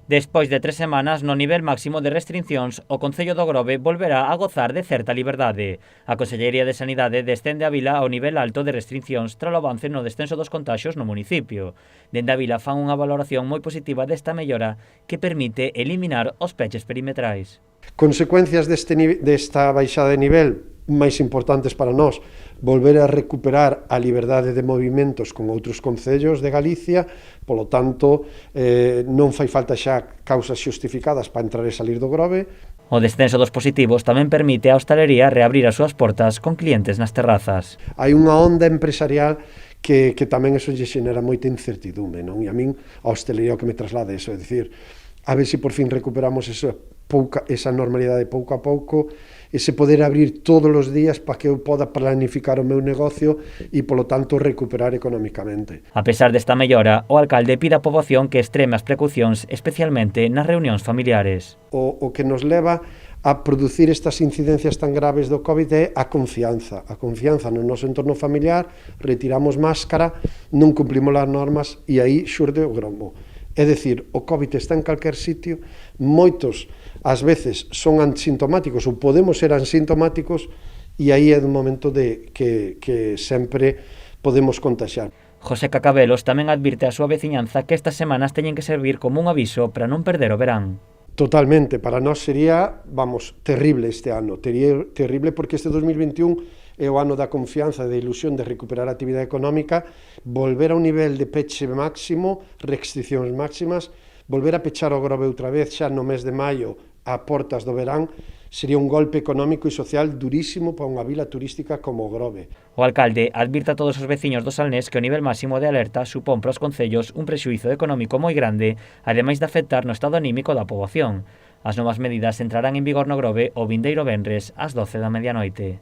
Despois de 3 semanas no nivel máximo de restriccións, o Concello do Grove volverá a gozar de certa liberdade. A Consellería de Sanidade descende a vila ao nivel alto de restriccións tras o avance no descenso dos contaxios no municipio. Dende a vila fan unha valoración moi positiva desta mellora que permite eliminar os peches perimetrais. Consecuencias desta baixada de nivel máis importantes para nós, volver a recuperar a liberdade de movimentos con outros concellos de Galicia, polo tanto, non fai falta xa causas xustificadas para entrar e salir do Grove. O descenso dos positivos tamén permite á hostalería reabrir as súas portas con clientes nas terrazas. Hai unha onda empresarial que tamén eso lle xenera moita incertidumbre, non? E a min a hostelería o que me traslada eso, é dicir, a ver se por fin recuperamos esa normalidade pouco a pouco, ese poder abrir todos os días para que eu poda planificar o meu negocio e, polo tanto, recuperar económicamente. A pesar desta mellora, o alcalde pide á poboación que extreme as precaucións, especialmente nas reunións familiares. O que nos leva a producir estas incidencias tan graves do COVID é a confianza no noso entorno familiar, retiramos máscara, non cumplimos as normas e aí xurde o grombo. É dicir, o COVID está en calquer sitio, moitos, ás veces, son asintomáticos ou podemos ser asintomáticos e aí é do momento de que sempre podemos contaxiar. José Cacabelos tamén advirte á súa veciñanza que estas semanas teñen que servir como un aviso para non perder o verán. Totalmente, para nós sería, terrible este ano, terrible porque este 2021 é o ano da confianza, da ilusión de recuperar a actividade económica, volver a un nivel de peche máximo, restriccións máximas, volver a pechar o Grove outra vez xa no mes de maio a portas do verán, sería un golpe económico e social durísimo para unha vila turística como o Grove. O alcalde advirta a todos os veciños do Salnés que o nivel máximo de alerta supón para os concellos un prexuízo económico moi grande, ademais de afectar no estado anímico da poboación. As novas medidas entrarán en vigor no Grove o vindeiro venres ás 12 da medianoite.